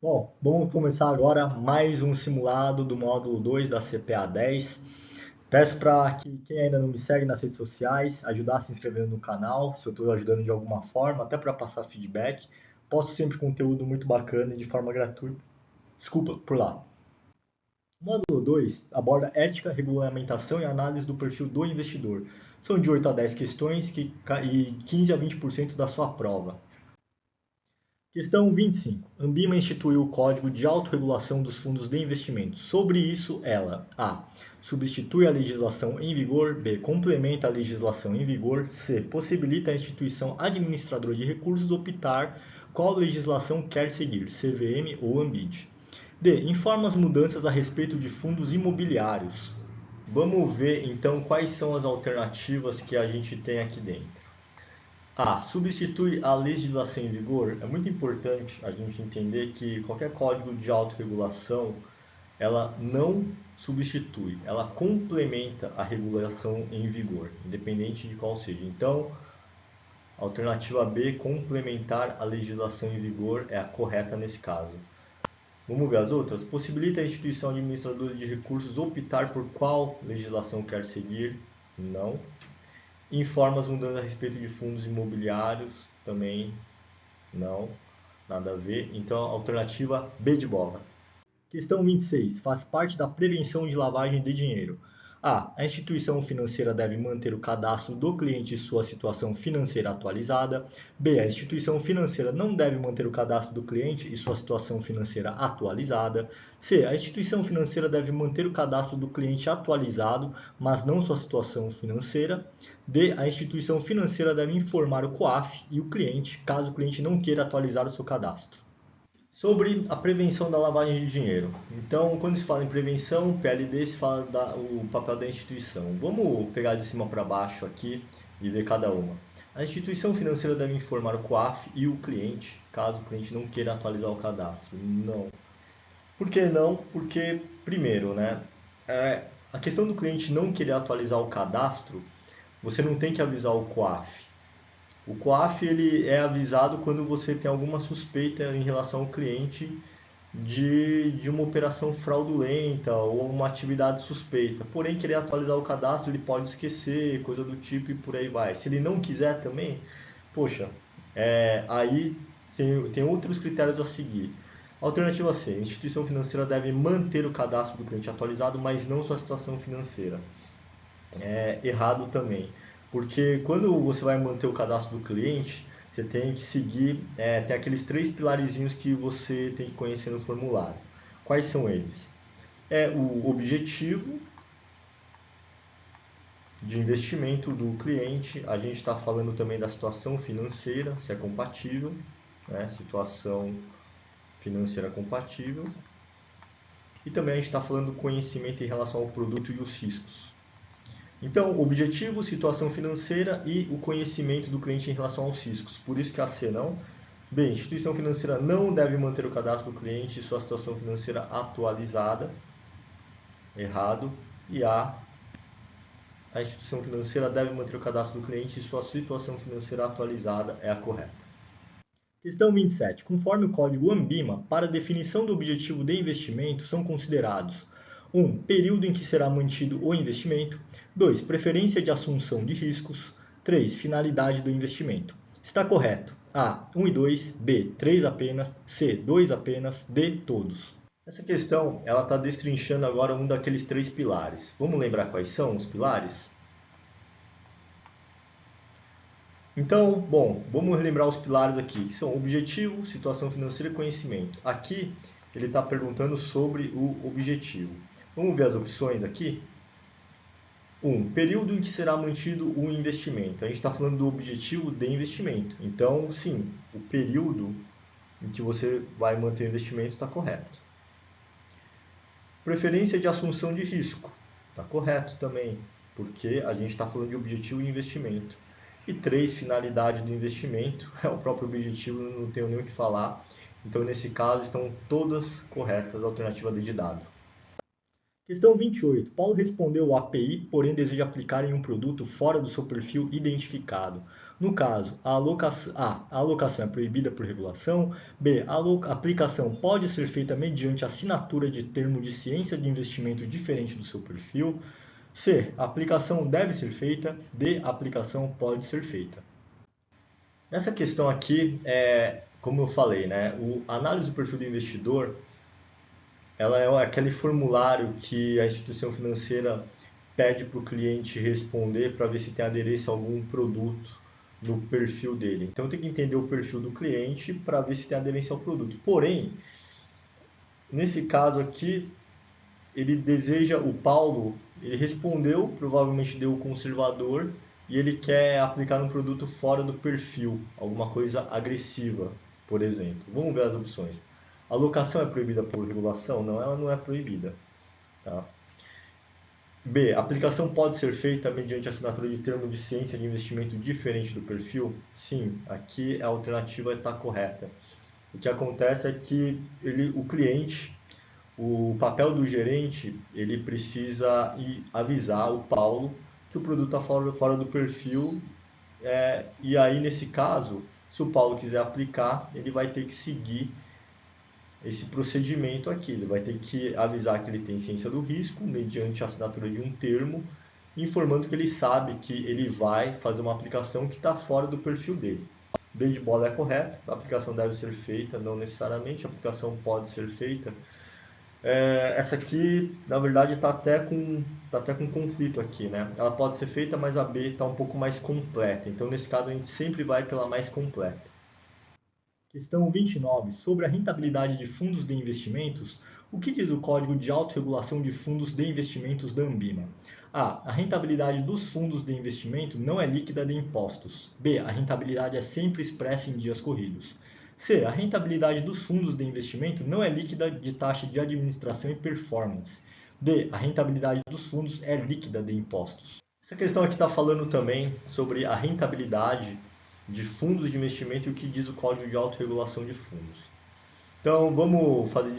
Bom, vamos começar agora mais um simulado do módulo 2 da CPA 10. Peço para que quem ainda não me segue nas redes sociais, ajudar a se inscrever no canal, se eu estou ajudando de alguma forma, até para passar feedback. Posto sempre conteúdo muito bacana e de forma gratuita. Desculpa, por lá. O módulo 2 aborda ética, regulamentação e análise do perfil do investidor. São de 8 a 10 questões e 15 a 20% da sua prova. Questão 25. Ambima instituiu o Código de Autorregulação dos Fundos de Investimento. Sobre isso, ela a. Substitui a legislação em vigor. B. Complementa a legislação em vigor. C. Possibilita a instituição administradora de recursos optar qual legislação quer seguir, CVM ou Ambid. D. Informa as mudanças a respeito de fundos imobiliários. Vamos ver então quais são as alternativas que a gente tem aqui dentro. A. Substitui a legislação em vigor. É muito importante a gente entender que qualquer código de autorregulação, ela não substitui, ela complementa a regulação em vigor, independente de qual seja. Então, a alternativa B, complementar a legislação em vigor, é a correta nesse caso. Vamos ver as outras? Possibilita a instituição administradora de recursos optar por qual legislação quer seguir? Não. Informa as mudanças a respeito de fundos imobiliários? Também não. Nada a ver. Então, alternativa B de bola. Questão 26. Faz parte da prevenção de lavagem de dinheiro. A. A instituição financeira deve manter o cadastro do cliente e sua situação financeira atualizada. B. A instituição financeira não deve manter o cadastro do cliente e sua situação financeira atualizada. C. A instituição financeira deve manter o cadastro do cliente atualizado, mas não sua situação financeira. D. A instituição financeira deve informar o COAF e o cliente, caso o cliente não queira atualizar o seu cadastro. Sobre a prevenção da lavagem de dinheiro. Então, quando se fala em prevenção, PLD, se fala o papel da instituição. Vamos pegar de cima para baixo aqui e ver cada uma. A instituição financeira deve informar o COAF e o cliente, caso o cliente não queira atualizar o cadastro. Não. Por que não? Porque, primeiro, né, a questão do cliente não querer atualizar o cadastro, você não tem que avisar o COAF. O COAF ele é avisado quando você tem alguma suspeita em relação ao cliente de uma operação fraudulenta ou uma atividade suspeita. Porém, querer atualizar o cadastro, ele pode esquecer, coisa do tipo e por aí vai. Se ele não quiser também, poxa, aí tem outros critérios a seguir. Alternativa C. A instituição financeira deve manter o cadastro do cliente atualizado, mas não sua situação financeira. Errado também. Porque quando você vai manter o cadastro do cliente, você tem que seguir, tem aqueles 3 pilarzinhos que você tem que conhecer no formulário. Quais são eles? É o objetivo de investimento do cliente, a gente está falando também da situação financeira, se é compatível, né? Situação financeira compatível. E também a gente está falando do conhecimento em relação ao produto e os riscos. Então, objetivo, situação financeira e o conhecimento do cliente em relação aos riscos. Por isso que a C não. B, instituição financeira não deve manter o cadastro do cliente e sua situação financeira atualizada. Errado. E a instituição financeira deve manter o cadastro do cliente e sua situação financeira atualizada é a correta. Questão 27. Conforme o código ANBIMA, para a definição do objetivo de investimento são considerados 1. Período em que será mantido o investimento. 2. Preferência de assunção de riscos. 3. Finalidade do investimento. Está correto. A. 1 e 2. B. 3 apenas. C. 2 apenas. D. Todos. Essa questão ela está destrinchando agora um daqueles 3 pilares. Vamos lembrar quais são os pilares? Então, bom, vamos relembrar os pilares aqui, que são objetivo, situação financeira e conhecimento. Aqui, ele está perguntando sobre o objetivo. Vamos ver as opções aqui? 1. Período em que será mantido o investimento. A gente está falando do objetivo de investimento. Então, sim, o período em que você vai manter o investimento está correto. Preferência de assunção de risco. Está correto também, porque a gente está falando de objetivo e investimento. E 3, finalidade do investimento. É o próprio objetivo, não tenho nem o que falar. Então, nesse caso, estão todas corretas, a alternativa D de dado. Questão 28. Paulo respondeu o API, porém deseja aplicar em um produto fora do seu perfil identificado. No caso, a alocação é proibida por regulação. B. A aplicação pode ser feita mediante assinatura de termo de ciência de investimento diferente do seu perfil. C. A aplicação deve ser feita. D. A aplicação pode ser feita. Nessa questão aqui, como eu falei, né, a análise do perfil do investidor ela é aquele formulário que a instituição financeira pede para o cliente responder para ver se tem aderência a algum produto no perfil dele. Então tem que entender o perfil do cliente para ver se tem aderência ao produto. Porém, nesse caso aqui, o Paulo, ele respondeu, provavelmente deu o conservador, e ele quer aplicar um produto fora do perfil, alguma coisa agressiva, por exemplo. Vamos ver as opções. A alocação é proibida por regulação? Não, ela não é proibida. Tá? B. A aplicação pode ser feita mediante assinatura de termo de ciência de investimento diferente do perfil? Sim, aqui a alternativa está correta. O que acontece é que o cliente, o papel do gerente, ele precisa avisar o Paulo que o produto está fora do perfil. E aí, nesse caso, se o Paulo quiser aplicar, ele vai ter que seguir esse procedimento aqui. Ele vai ter que avisar que ele tem ciência do risco, mediante a assinatura de um termo, informando que ele sabe que ele vai fazer uma aplicação que está fora do perfil dele. B de bola é correto, a aplicação deve ser feita, não necessariamente, a aplicação pode ser feita. Essa aqui, na verdade, tá até com conflito aqui, né? Ela pode ser feita, mas a B está um pouco mais completa. Então, nesse caso, a gente sempre vai pela mais completa. Questão 29. Sobre a rentabilidade de fundos de investimentos, o que diz o Código de Autorregulação de Fundos de Investimentos da Anbima? A. A rentabilidade dos fundos de investimento não é líquida de impostos. B. A rentabilidade é sempre expressa em dias corridos. C. A rentabilidade dos fundos de investimento não é líquida de taxa de administração e performance. D. A rentabilidade dos fundos é líquida de impostos. Essa questão aqui está falando também sobre a rentabilidade de fundos de investimento e o que diz o Código de Autorregulação de Fundos. Então, vamos fazer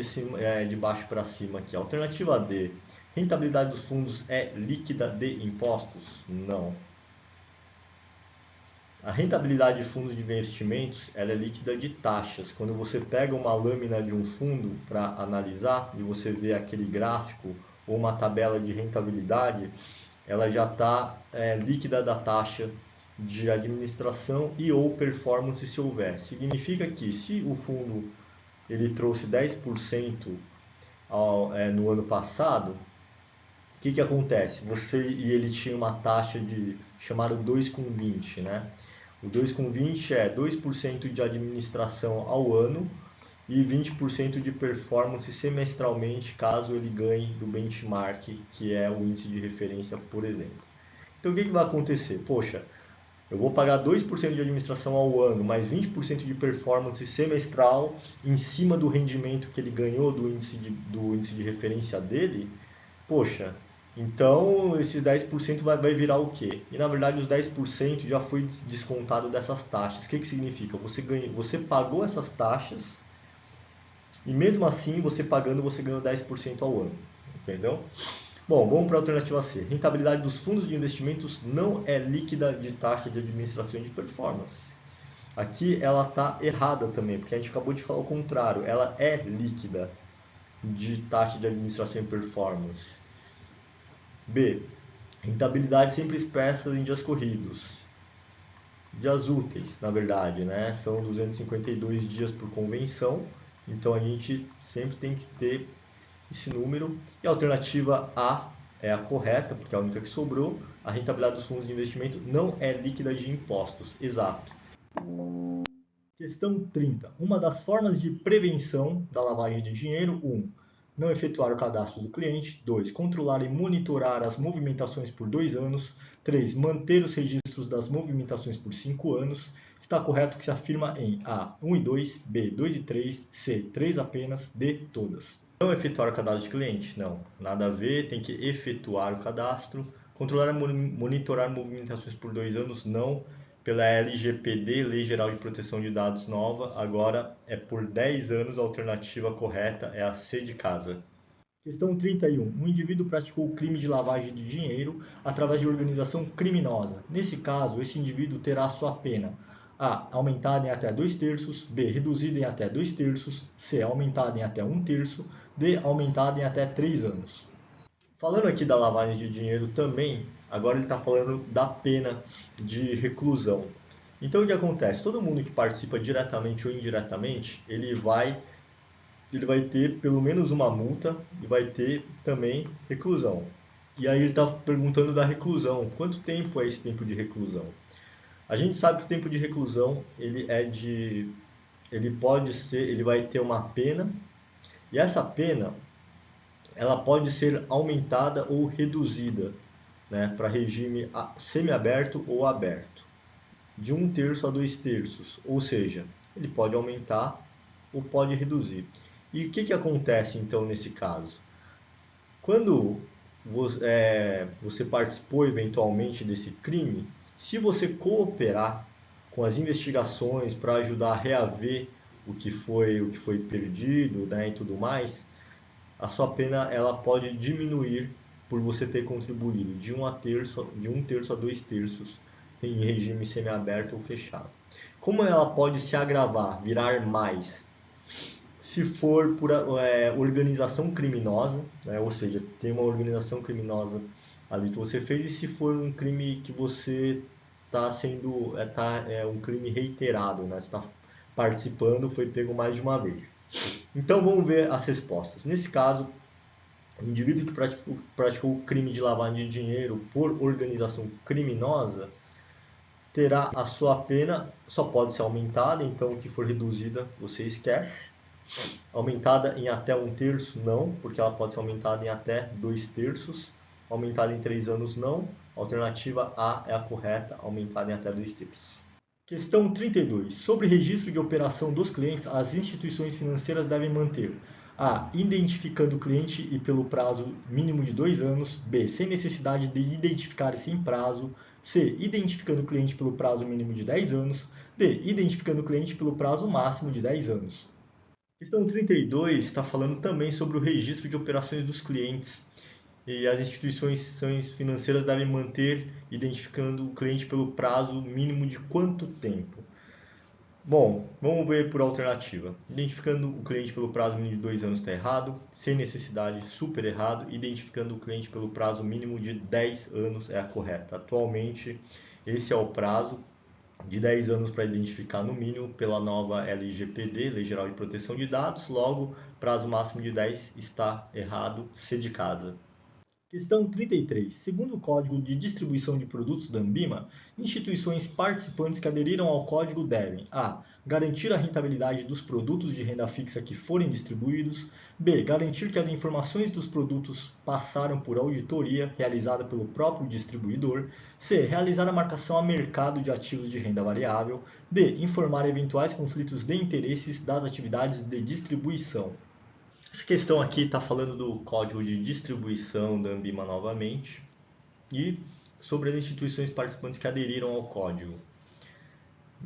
de baixo para cima aqui. Alternativa D. Rentabilidade dos fundos é líquida de impostos? Não. A rentabilidade de fundos de investimentos ela é líquida de taxas. Quando você pega uma lâmina de um fundo para analisar e você vê aquele gráfico ou uma tabela de rentabilidade, ela já está líquida da taxa de administração e ou performance se houver. Significa que se o fundo ele trouxe 10% no ano passado, o que acontece? Ele tinha uma taxa de chamada 2,20, né? O 2,20 é 2% de administração ao ano e 20% de performance semestralmente, caso ele ganhe do benchmark, que é o índice de referência, por exemplo. Então o que vai acontecer? Poxa, eu vou pagar 2% de administração ao ano, mais 20% de performance semestral em cima do rendimento que ele ganhou do índice de referência dele. Poxa, então esses 10% vai virar o quê? E na verdade os 10% já foi descontado dessas taxas. O que significa? Você pagou essas taxas e mesmo assim você pagando você ganhou 10% ao ano. Entendeu? Bom, vamos para a alternativa C. Rentabilidade dos fundos de investimentos não é líquida de taxa de administração e de performance. Aqui ela está errada também, porque a gente acabou de falar o contrário. Ela é líquida de taxa de administração e performance. B. Rentabilidade sempre expressa em dias corridos. Dias úteis, na verdade, né? São 252 dias por convenção. Então a gente sempre tem que ter esse número. E a alternativa A é a correta, porque é a única que sobrou. A rentabilidade dos fundos de investimento não é líquida de impostos. Exato. Questão 30. Uma das formas de prevenção da lavagem de dinheiro: 1. Não efetuar o cadastro do cliente. 2. Controlar e monitorar as movimentações por 2 anos. 3. Manter os registros das movimentações por 5 anos. Está correto que se afirma em A. 1 e 2, B. 2 e 3, C. 3 apenas, D. Todas. Não efetuar o cadastro de cliente? Não. Nada a ver, tem que efetuar o cadastro. Controlar e monitorar movimentações por 2 anos? Não. Pela LGPD, Lei Geral de Proteção de Dados nova, agora é por 10 anos, a alternativa correta é a C de casa. Questão 31. Um indivíduo praticou o crime de lavagem de dinheiro através de organização criminosa. Nesse caso, esse indivíduo terá sua pena A. Aumentada em até 2/3. B. Reduzida em até 2/3. C. Aumentada em até 1/3. D. Aumentada em até 3 anos. Falando aqui da lavagem de dinheiro também, agora ele está falando da pena de reclusão. Então o que acontece? Todo mundo que participa diretamente ou indiretamente, ele vai ter pelo menos uma multa e vai ter também reclusão. E aí ele está perguntando da reclusão. Quanto tempo é esse tempo de reclusão? A gente sabe que o tempo de reclusão ele vai ter uma pena e essa pena ela pode ser aumentada ou reduzida, né, para regime semiaberto ou aberto, de 1/3 a 2/3, ou seja, ele pode aumentar ou pode reduzir. E o que acontece então nesse caso? Quando você participou eventualmente desse crime, se você cooperar com as investigações para ajudar a reaver o que foi perdido, né, e tudo mais, a sua pena ela pode diminuir por você ter contribuído de um terço a 2/3 em regime semiaberto ou fechado. Como ela pode se agravar, virar mais? Se for por organização criminosa, né, ou seja, tem uma organização criminosa ali que você fez, e se for um crime que você está sendo um crime reiterado, né, você está participando, foi pego mais de uma vez. Então vamos ver as respostas. Nesse caso, o indivíduo que praticou o crime de lavagem de dinheiro por organização criminosa terá a sua pena, só pode ser aumentada, então o que for reduzida você esquece. Aumentada em até 1/3, não, porque ela pode ser aumentada em até 2/3. Aumentada em 3 anos, não. Alternativa A é a correta, aumentada em até 2/3. Questão 32. Sobre registro de operação dos clientes, as instituições financeiras devem manter A. Identificando o cliente e pelo prazo mínimo de 2 anos. B. Sem necessidade de identificar sem prazo. C. Identificando o cliente pelo prazo mínimo de 10 anos. D. Identificando o cliente pelo prazo máximo de 10 anos. Questão 32 está falando também sobre o registro de operações dos clientes. E as instituições financeiras devem manter identificando o cliente pelo prazo mínimo de quanto tempo? Bom, vamos ver por alternativa. Identificando o cliente pelo prazo mínimo de 2 anos está errado. Sem necessidade, super errado. Identificando o cliente pelo prazo mínimo de 10 anos é a correta. Atualmente, esse é o prazo de 10 anos para identificar no mínimo pela nova LGPD, Lei Geral de Proteção de Dados. Logo, prazo máximo de 10 está errado, C de casa. Questão 33. Segundo o Código de Distribuição de Produtos da Anbima, instituições participantes que aderiram ao código devem a. Garantir a rentabilidade dos produtos de renda fixa que forem distribuídos. B. Garantir que as informações dos produtos passaram por auditoria realizada pelo próprio distribuidor. C. Realizar a marcação a mercado de ativos de renda variável. D. Informar eventuais conflitos de interesses das atividades de distribuição. Essa questão aqui está falando do código de distribuição da Anbima novamente e sobre as instituições participantes que aderiram ao código.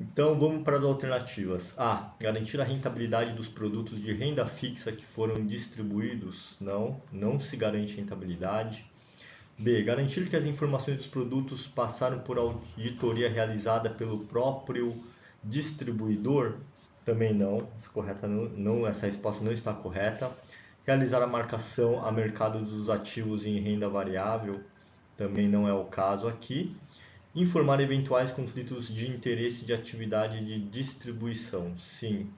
Então vamos para as alternativas. A. Garantir a rentabilidade dos produtos de renda fixa que foram distribuídos. Não se garante rentabilidade. B. Garantir que as informações dos produtos passaram por auditoria realizada pelo próprio distribuidor. Também não, essa resposta não está correta. Realizar a marcação a mercado dos ativos em renda variável, também não é o caso aqui. Informar eventuais conflitos de interesse de atividade de distribuição, sim.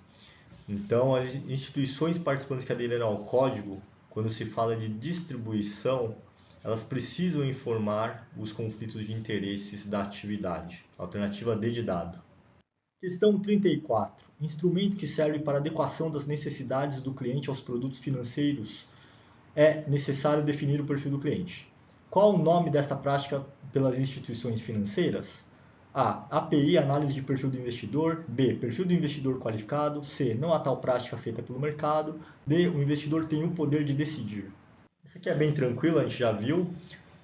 Então, as instituições participantes que aderiram ao código, quando se fala de distribuição, elas precisam informar os conflitos de interesses da atividade. Alternativa D de dado. Questão 34. Instrumento que serve para adequação das necessidades do cliente aos produtos financeiros. É necessário definir o perfil do cliente. Qual o nome desta prática pelas instituições financeiras? A. API, análise de perfil do investidor. B. Perfil do investidor qualificado. C. Não há tal prática feita pelo mercado. D. O investidor tem o poder de decidir. Isso aqui é bem tranquilo, a gente já viu.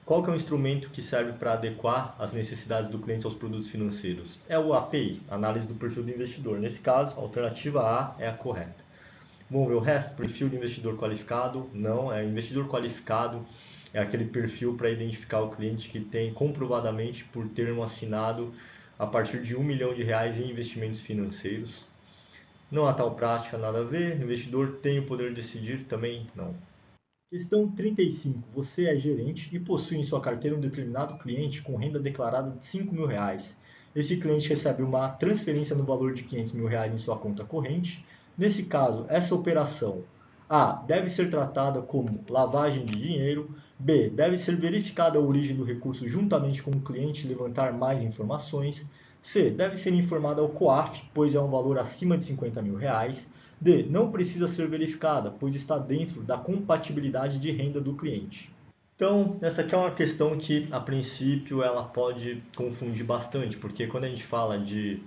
Qual que é o instrumento que serve para adequar as necessidades do cliente aos produtos financeiros? É o API, análise do perfil do investidor. Nesse caso, a alternativa A é a correta. Vamos ver o resto? Perfil de investidor qualificado? Não, investidor qualificado é aquele perfil para identificar o cliente que tem comprovadamente por termo assinado a partir de R$ 1 milhão em investimentos financeiros. Não há tal prática, nada a ver. Investidor tem o poder de decidir? Também não. Questão 35. Você é gerente e possui em sua carteira um determinado cliente com renda declarada de R$ 5.000. Esse cliente recebe uma transferência no valor de R$ 500.000 em sua conta corrente. Nesse caso, essa operação A. Deve ser tratada como lavagem de dinheiro. B. Deve ser verificada a origem do recurso juntamente com o cliente e levantar mais informações. C. Deve ser informada ao COAF, pois é um valor acima de R$ 50.000. D. Não precisa ser verificada, pois está dentro da compatibilidade de renda do cliente. Então, essa aqui é uma questão que, a princípio, ela pode confundir bastante, porque quando a gente fala de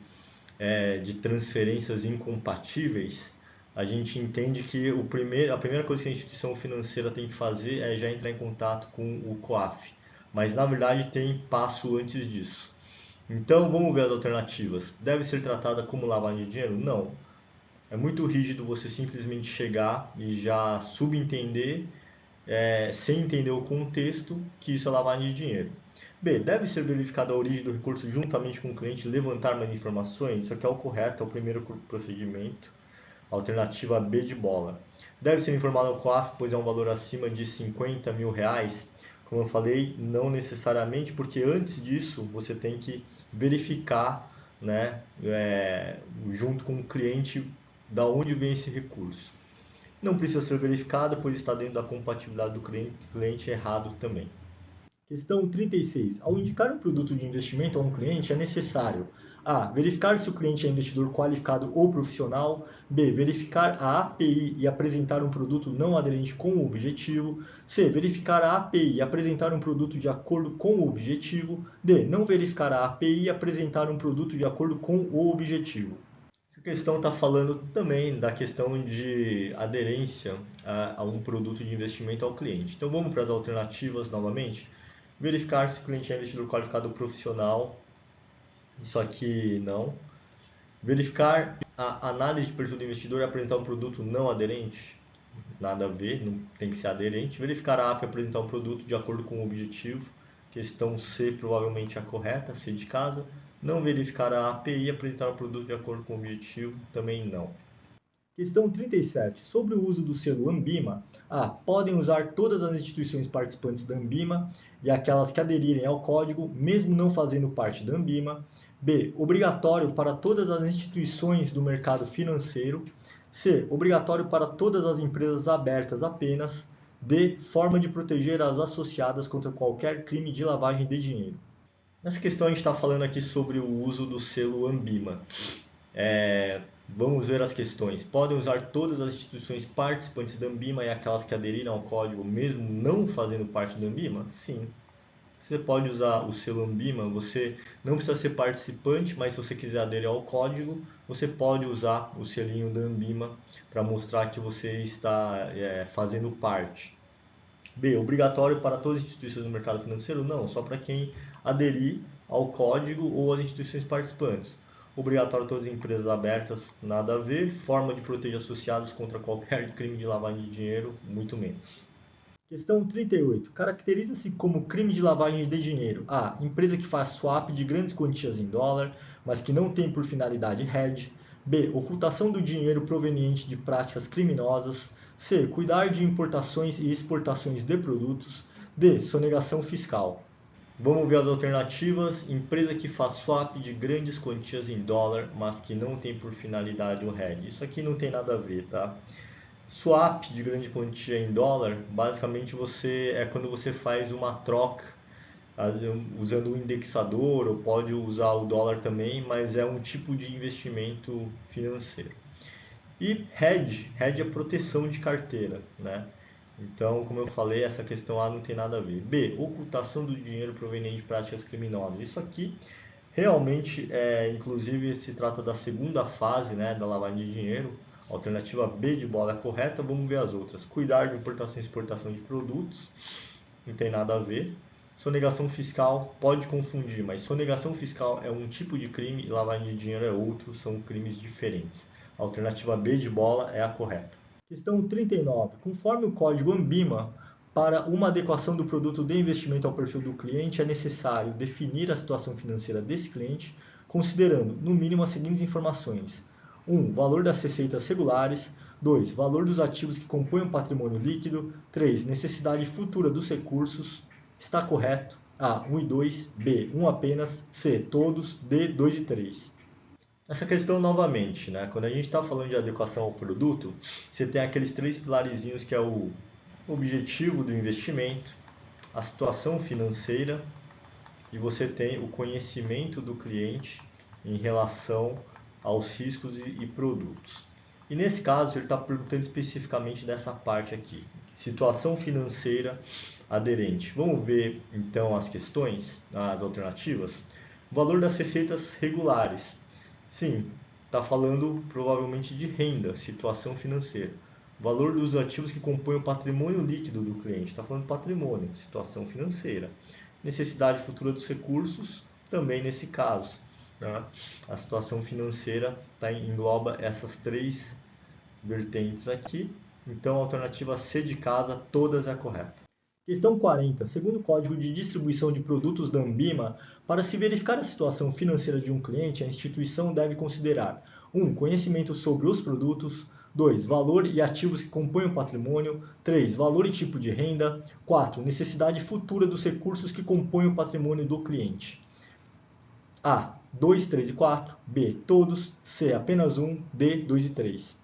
transferências incompatíveis, a gente entende que a primeira coisa que a instituição financeira tem que fazer é já entrar em contato com o COAF. Mas, na verdade, tem passo antes disso. Então, vamos ver as alternativas. Deve ser tratada como lavagem de dinheiro? Não. É muito rígido você simplesmente chegar e já subentender, sem entender o contexto, que isso é lavagem de dinheiro. B. Deve ser verificada a origem do recurso juntamente com o cliente e levantar mais informações. Isso aqui é o correto, é o primeiro procedimento. Alternativa B de bola. Deve ser informado ao COAF, pois é um valor acima de R$ 50.000. Como eu falei, não necessariamente, porque antes disso você tem que verificar, né, junto com o cliente, da onde vem esse recurso. Não precisa ser verificada, pois está dentro da compatibilidade do cliente errado também. Questão 36. Ao indicar um produto de investimento a um cliente, é necessário A. Verificar se o cliente é investidor qualificado ou profissional. B. Verificar a API e apresentar um produto não aderente com o objetivo. C. Verificar a API e apresentar um produto de acordo com o objetivo. D. Não verificar a API e apresentar um produto de acordo com o objetivo. Essa questão está falando também da questão de aderência a um produto de investimento ao cliente. Então vamos para as alternativas novamente. Verificar se o cliente é investidor qualificado ou profissional. Isso aqui não. Verificar a análise de perfil do investidor e apresentar um produto não aderente. Nada a ver, não tem que ser aderente. Verificar a API e apresentar um produto de acordo com o objetivo. Questão C provavelmente é a correta, C de casa. Não verificar a API e apresentar um produto de acordo com o objetivo, também não. Questão 37. Sobre o uso do selo Anbima. A. Podem usar todas as instituições participantes da Anbima e aquelas que aderirem ao código, mesmo não fazendo parte da Anbima. B. Obrigatório para todas as instituições do mercado financeiro. C. Obrigatório para todas as empresas abertas apenas. D. Forma de proteger as associadas contra qualquer crime de lavagem de dinheiro. Nessa questão a gente está falando aqui sobre o uso do selo Anbima. Vamos ver as questões. Podem usar todas as instituições participantes da Anbima e aquelas que aderiram ao código, mesmo não fazendo parte da Anbima? Sim. Você pode usar o selo Anbima, você não precisa ser participante, mas se você quiser aderir ao código, você pode usar o selinho da Anbima para mostrar que você está fazendo parte. B. Obrigatório para todas as instituições do mercado financeiro? Não, só para quem aderir ao código ou às instituições participantes. Obrigatório todas as empresas abertas, nada a ver. Forma de proteger associados contra qualquer crime de lavagem de dinheiro, muito menos. Questão 38. Caracteriza-se como crime de lavagem de dinheiro A. Empresa que faz swap de grandes quantias em dólar, mas que não tem por finalidade hedge. B. Ocultação do dinheiro proveniente de práticas criminosas. C. Cuidar de importações e exportações de produtos. D. Sonegação fiscal. Vamos ver as alternativas. Empresa que faz swap de grandes quantias em dólar, mas que não tem por finalidade o hedge. Isso aqui não tem nada a ver, tá? Swap de grande quantia em dólar, basicamente é quando você faz uma troca usando o indexador, ou pode usar o dólar também, mas é um tipo de investimento financeiro. E hedge é proteção de carteira, né? Então, como eu falei, essa questão A não tem nada a ver. B, ocultação do dinheiro proveniente de práticas criminosas. Isso aqui realmente, inclusive, se trata da segunda fase, né, da lavagem de dinheiro. Alternativa B de bola é correta, vamos ver as outras. Cuidar de importação e exportação de produtos, não tem nada a ver. Sonegação fiscal pode confundir, mas sonegação fiscal é um tipo de crime e lavagem de dinheiro é outro, são crimes diferentes. A alternativa B de bola é a correta. Questão 39. Conforme o código ANBIMA, para uma adequação do produto de investimento ao perfil do cliente, é necessário definir a situação financeira desse cliente, considerando, no mínimo, as seguintes informações: 1. Valor das receitas regulares. 2. Valor dos ativos que compõem o patrimônio líquido. 3. Necessidade futura dos recursos. Está correto? A. 1 e 2. B. 1 apenas. C. Todos. D. 2 e 3. Essa questão novamente, né? Quando a gente está falando de adequação ao produto, você tem aqueles três pilarzinhos que é o objetivo do investimento, a situação financeira e você tem o conhecimento do cliente em relação aos riscos e produtos. E nesse caso ele está perguntando especificamente dessa parte aqui, situação financeira aderente. Vamos ver então as questões, as alternativas. O valor das receitas regulares. Sim, está falando provavelmente de renda, situação financeira. Valor dos ativos que compõem o patrimônio líquido do cliente. Está falando de patrimônio, situação financeira. Necessidade futura dos recursos, também nesse caso. Né? A situação financeira engloba essas três vertentes aqui. Então, a alternativa C de casa, todas é a correta. Questão 40. Segundo o Código de Distribuição de Produtos da Anbima, para se verificar a situação financeira de um cliente, a instituição deve considerar 1. Conhecimento sobre os produtos. 2. Valor e ativos que compõem o patrimônio. 3. Valor e tipo de renda. 4. Necessidade futura dos recursos que compõem o patrimônio do cliente. A. 2, 3 e 4. B. Todos. C. Apenas um. D. 2 e 3.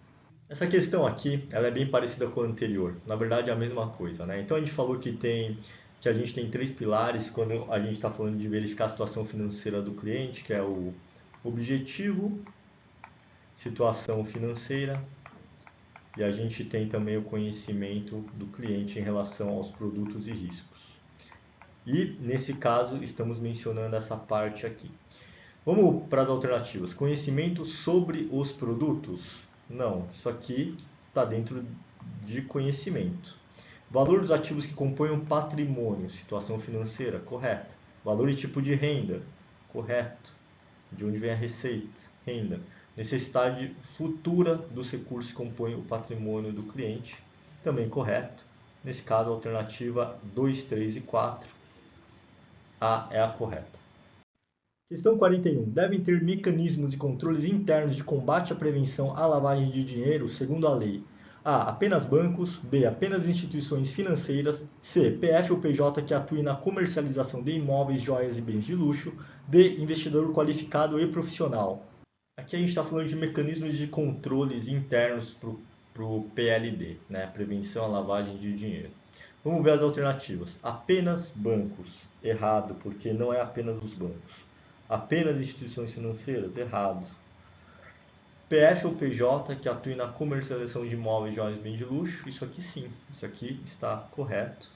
Essa questão aqui, ela é bem parecida com a anterior. Na verdade, é a mesma coisa, né? Então, a gente falou que a gente tem três pilares quando a gente está falando de verificar a situação financeira do cliente, que é o objetivo, situação financeira, e a gente tem também o conhecimento do cliente em relação aos produtos e riscos. E, nesse caso, estamos mencionando essa parte aqui. Vamos para as alternativas. Conhecimento sobre os produtos? Não, isso aqui está dentro de conhecimento. Valor dos ativos que compõem um patrimônio, situação financeira, correta. Valor e tipo de renda, correto. De onde vem a receita, renda. Necessidade futura dos recursos que compõem o patrimônio do cliente, também correto. Nesse caso, a alternativa 2, 3 e 4, A é a correta. Questão 41. Devem ter mecanismos e controles internos de combate à prevenção à lavagem de dinheiro, segundo a lei. A. Apenas bancos. B. Apenas instituições financeiras. C. PF ou PJ que atue na comercialização de imóveis, joias e bens de luxo. D. Investidor qualificado e profissional. Aqui a gente está falando de mecanismos de controles internos para o PLD, né? Prevenção à lavagem de dinheiro. Vamos ver as alternativas. Apenas bancos. Errado, porque não é apenas os bancos. Apenas instituições financeiras? Errado. PF ou PJ que atue na comercialização de imóveis, joias e bens de luxo? Isso aqui sim, isso aqui está correto.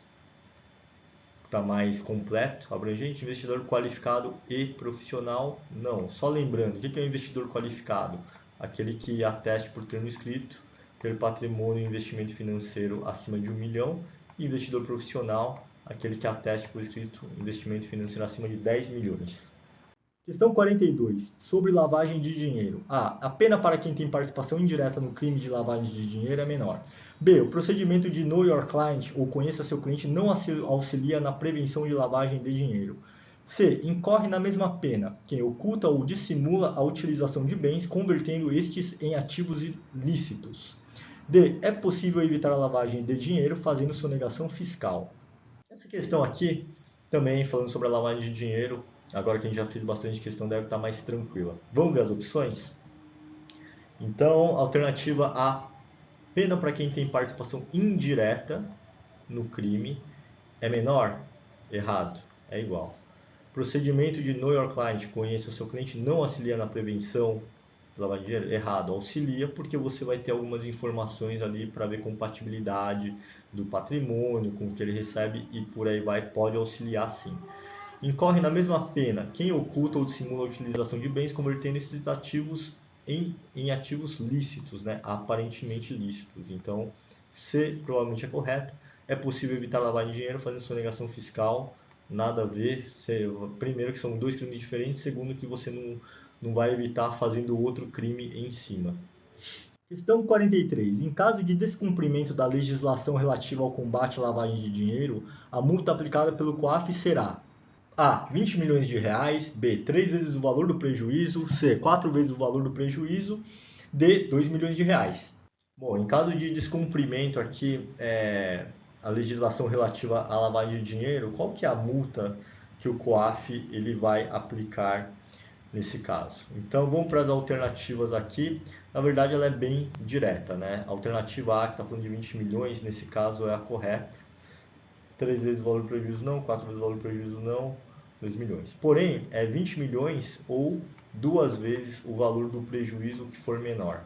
Está mais completo, abrangente. Investidor qualificado e profissional? Não. Só lembrando, o que é um investidor qualificado? Aquele que ateste por termo escrito ter patrimônio e investimento financeiro acima de 1 milhão. E investidor profissional, aquele que ateste por escrito investimento financeiro acima de 10 milhões. Questão 42. Sobre lavagem de dinheiro. A. A pena para quem tem participação indireta no crime de lavagem de dinheiro é menor. B. O procedimento de Know Your Client ou Conheça Seu Cliente não auxilia na prevenção de lavagem de dinheiro. C. Incorre na mesma pena quem oculta ou dissimula a utilização de bens, convertendo estes em ativos ilícitos. D. É possível evitar a lavagem de dinheiro fazendo sonegação fiscal. Essa questão aqui, também falando sobre a lavagem de dinheiro, agora que a gente já fez bastante questão, deve estar mais tranquila. Vamos ver as opções? Então, alternativa A, pena para quem tem participação indireta no crime é menor? Errado, é igual. Procedimento de Know Your Client, conheça o seu cliente, não auxilia na prevenção de lavagem de dinheiro? Errado, auxilia porque você vai ter algumas informações ali para ver compatibilidade do patrimônio com o que ele recebe e por aí vai, pode auxiliar sim. Incorre na mesma pena quem oculta ou dissimula a utilização de bens, convertendo esses ativos em ativos lícitos, né? Aparentemente lícitos. Então, C provavelmente é correta. É possível evitar lavagem de dinheiro fazendo sonegação fiscal, nada a ver. Primeiro que são dois crimes diferentes, segundo que você não vai evitar fazendo outro crime em cima. Questão 43. Em caso de descumprimento da legislação relativa ao combate à lavagem de dinheiro, a multa aplicada pelo COAF será: A. 20 milhões de reais. B. 3 vezes o valor do prejuízo. C. 4 vezes o valor do prejuízo. D. 2 milhões de reais. Bom, em caso de descumprimento aqui, a legislação relativa à lavagem de dinheiro, qual que é a multa que o COAF ele vai aplicar nesse caso? Então vamos para as alternativas aqui. Na verdade ela é bem direta, né? A alternativa A, que está falando de 20 milhões, nesse caso é a correta. 3 vezes o valor do prejuízo não, 4 vezes o valor do prejuízo não, 2 milhões. Porém, é 20 milhões ou 2 vezes o valor do prejuízo que for menor.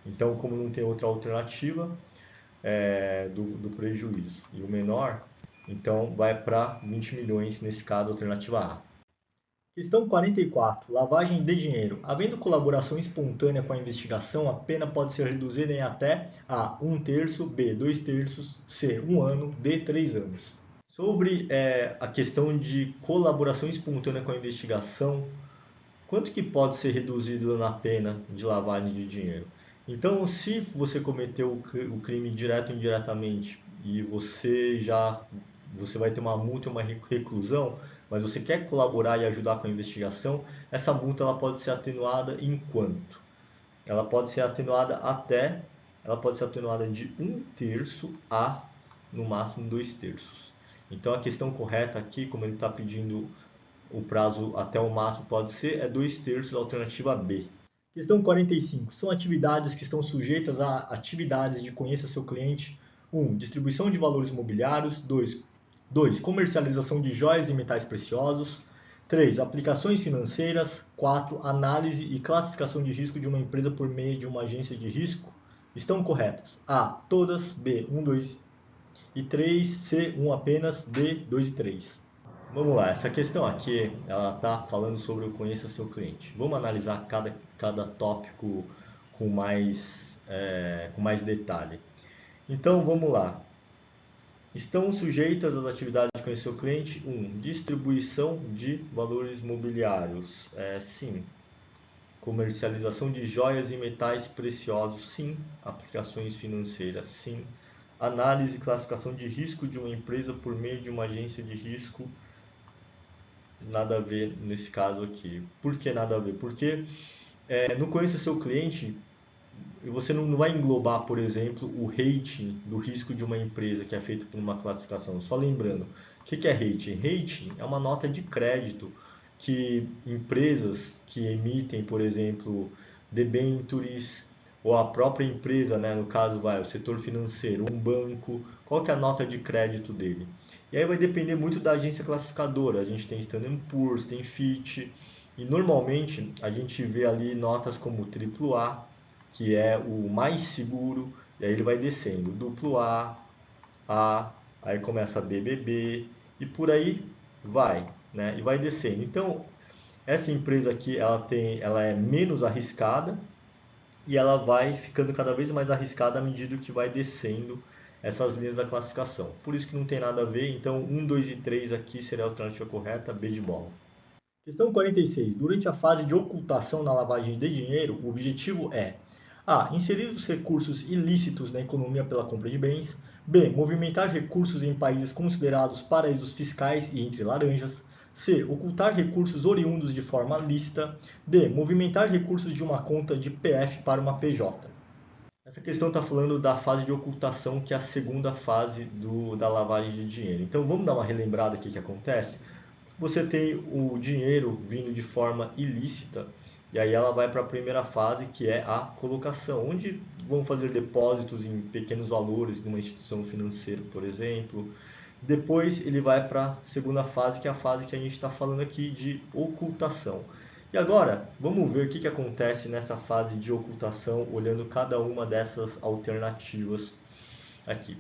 Então, como não tem outra alternativa do prejuízo e o menor, então vai para 20 milhões, nesse caso, alternativa A. Questão 44. Lavagem de dinheiro. Havendo colaboração espontânea com a investigação, a pena pode ser reduzida em até A. 1/3, B. 2/3, C. 1 ano, D. 3 anos. Sobre a questão de colaboração espontânea com a investigação, quanto que pode ser reduzido na pena de lavagem de dinheiro? Então, se você cometeu o crime direto ou indiretamente e você vai ter uma multa e uma reclusão, mas você quer colaborar e ajudar com a investigação, essa multa ela pode ser atenuada em quanto? Ela pode ser atenuada de 1/3 a no máximo 2/3. Então a questão correta aqui, como ele está pedindo o prazo até o máximo pode ser, é 2/3 da alternativa B. Questão 45. São atividades que estão sujeitas a atividades de conheça seu cliente. 1. Distribuição de valores imobiliários. 2. Comercialização de joias e metais preciosos. 3. Aplicações financeiras. 4. Análise e classificação de risco de uma empresa por meio de uma agência de risco. Estão corretas. A. Todas. B. 1, 2 e 3. C. 1 apenas. D. 2 e 3. Vamos lá, essa questão aqui, ela está falando sobre o conheça seu cliente. Vamos analisar cada tópico com mais detalhe. Então, vamos lá. Estão sujeitas às atividades de conhecer seu cliente? 1. Distribuição de valores mobiliários. Sim. Comercialização de joias e metais preciosos? Sim. Aplicações financeiras? Sim. Análise e classificação de risco de uma empresa por meio de uma agência de risco? Nada a ver nesse caso aqui. Por que nada a ver? Porque no Conheça Seu Cliente, você não vai englobar, por exemplo, o rating do risco de uma empresa que é feito por uma classificação. Só lembrando, o que é rating? Rating é uma nota de crédito que empresas que emitem, por exemplo, debentures, ou a própria empresa, né, no caso o setor financeiro, um banco, qual que é a nota de crédito dele? E aí vai depender muito da agência classificadora. A gente tem Standard Poor's, tem Fitch, e normalmente a gente vê ali notas como AAA, que é o mais seguro, e aí ele vai descendo, A, aí começa BBB, e por aí vai, né? E vai descendo. Então, essa empresa aqui, ela é menos arriscada, e ela vai ficando cada vez mais arriscada à medida que vai descendo essas linhas da classificação. Por isso que não tem nada a ver, então 1, 2 e 3 aqui seria a alternativa correta, B de bola. Questão 46. Durante a fase de ocultação na lavagem de dinheiro, o objetivo é: A. Inserir os recursos ilícitos na economia pela compra de bens. B. Movimentar recursos em países considerados paraísos fiscais e entre laranjas. C. Ocultar recursos oriundos de forma lícita. D. Movimentar recursos de uma conta de PF para uma PJ. Essa questão está falando da fase de ocultação, que é a segunda fase da lavagem de dinheiro. Então vamos dar uma relembrada aqui que acontece. Você tem o dinheiro vindo de forma ilícita, e aí ela vai para a primeira fase, que é a colocação, onde vão fazer depósitos em pequenos valores numa instituição financeira, por exemplo. Depois ele vai para a segunda fase, que é a fase que a gente está falando aqui de ocultação. E agora, vamos ver o que acontece nessa fase de ocultação, olhando cada uma dessas alternativas aqui.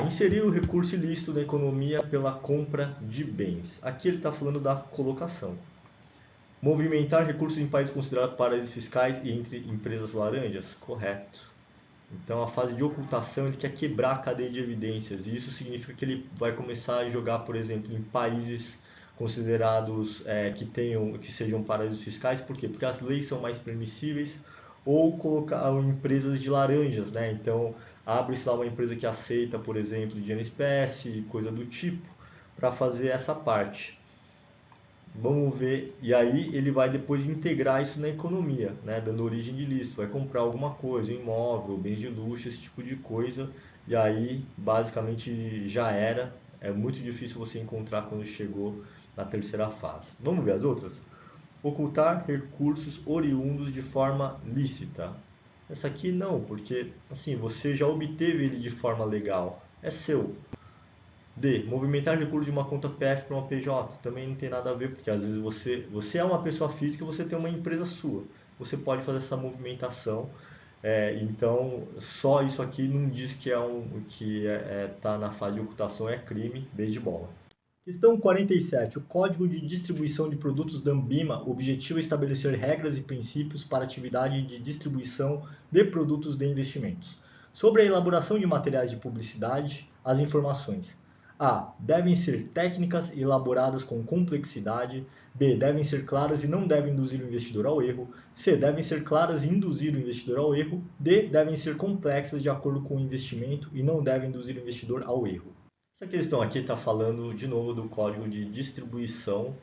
Inserir o recurso ilícito na economia pela compra de bens. Aqui ele está falando da colocação. Movimentar recursos em países considerados paraísos fiscais e entre empresas laranjas? Correto. Então a fase de ocultação ele quer quebrar a cadeia de evidências, e isso significa que ele vai começar a jogar, por exemplo, em países considerados que sejam paraísos fiscais. Por quê? Porque as leis são mais permissíveis, ou colocar empresas de laranjas, né? Então, abre-se lá uma empresa que aceita, por exemplo, dinheiro em espécie, coisa do tipo, para fazer essa parte. Vamos ver, e aí ele vai depois integrar isso na economia, né? Dando origem de ilícito. Vai comprar alguma coisa, um imóvel, bens de luxo, esse tipo de coisa, e aí basicamente já era. É muito difícil você encontrar quando chegou na terceira fase. Vamos ver as outras? Ocultar recursos oriundos de forma lícita. Essa aqui não, porque assim, você já obteve ele de forma legal. É seu. D. Movimentar recursos de uma conta PF para uma PJ. Também não tem nada a ver, porque às vezes você é uma pessoa física e você tem uma empresa sua. Você pode fazer essa movimentação. Então, só isso aqui não diz que tá na fase de ocultação, é crime, B de bola. Questão 47. O Código de Distribuição de Produtos da Anbima objetiva estabelecer regras e princípios para a atividade de distribuição de produtos de investimentos. Sobre a elaboração de materiais de publicidade, as informações. A. Devem ser técnicas elaboradas com complexidade. B. Devem ser claras e não devem induzir o investidor ao erro. C. Devem ser claras e induzir o investidor ao erro. D. Devem ser complexas de acordo com o investimento e não devem induzir o investidor ao erro. Essa questão aqui está falando de novo do código de distribuição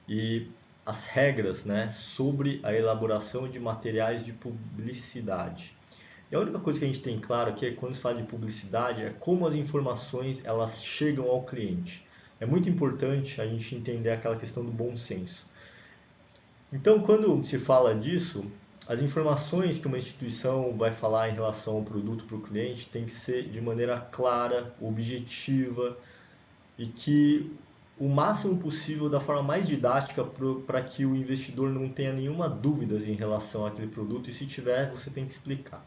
e as regras, né, sobre a elaboração de materiais de publicidade. E a única coisa que a gente tem claro aqui é que quando se fala de publicidade é como as informações elas chegam ao cliente. É muito importante a gente entender aquela questão do bom senso. Então, quando se fala disso, as informações que uma instituição vai falar em relação ao produto para o cliente tem que ser de maneira clara, objetiva e que o máximo possível da forma mais didática para que o investidor não tenha nenhuma dúvida em relação àquele produto e se tiver, você tem que explicar.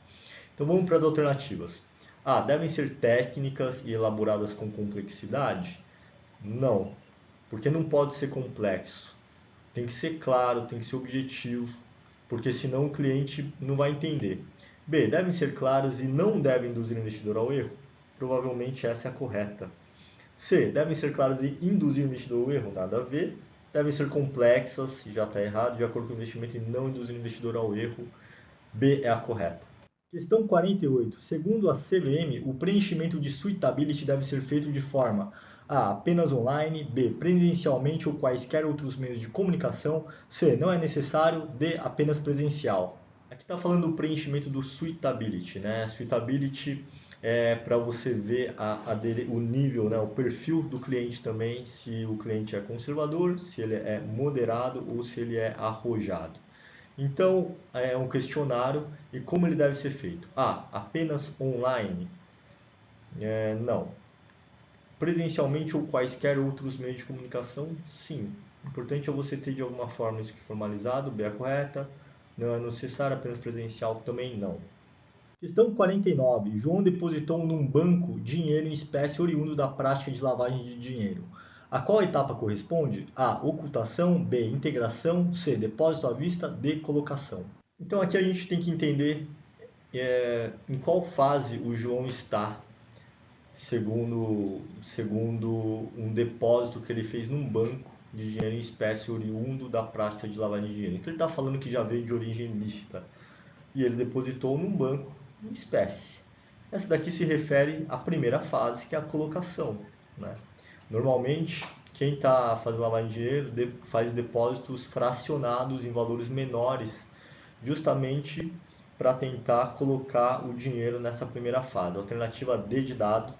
Então vamos para as alternativas. A. Devem ser técnicas e elaboradas com complexidade? Não, porque não pode ser complexo. Tem que ser claro, tem que ser objetivo, porque senão o cliente não vai entender. B. Devem ser claras e não devem induzir o investidor ao erro? Provavelmente essa é a correta. C. Devem ser claras e induzir o investidor ao erro? Nada a ver. Devem ser complexas, já está errado, de acordo com o investimento e não induzir o investidor ao erro. B é a correta. Questão 48. Segundo a CVM, o preenchimento de suitability deve ser feito de forma A. Apenas online. B. Presencialmente ou quaisquer outros meios de comunicação. C. Não é necessário. D. Apenas presencial. Aqui está falando do preenchimento do suitability, né? Suitability é para você ver o nível, né? O perfil do cliente também, se o cliente é conservador, se ele é moderado ou se ele é arrojado. Então, é um questionário e como ele deve ser feito? A. Apenas online? Não. Presencialmente ou quaisquer outros meios de comunicação? Sim. O importante é você ter de alguma forma isso formalizado, B é correta. Não é necessário, apenas presencial também não. Questão 49. João depositou num banco dinheiro em espécie oriundo da prática de lavagem de dinheiro. A qual etapa corresponde? A. Ocultação. B. Integração. C. Depósito à vista. D. Colocação. Então aqui a gente tem que entender em qual fase o João está, segundo um depósito que ele fez num banco de dinheiro em espécie oriundo da prática de lavagem de dinheiro. Então ele está falando que já veio de origem ilícita e ele depositou num banco em espécie. Essa daqui se refere à primeira fase, que é a colocação, né? Normalmente, quem está fazendo lavagem de dinheiro faz depósitos fracionados em valores menores, justamente para tentar colocar o dinheiro nessa primeira fase. Alternativa D de dado.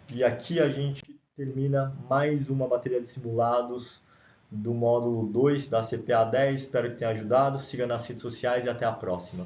E aqui a gente termina mais uma bateria de simulados do módulo 2 da CPA 10. Espero que tenha ajudado. Siga nas redes sociais e até a próxima.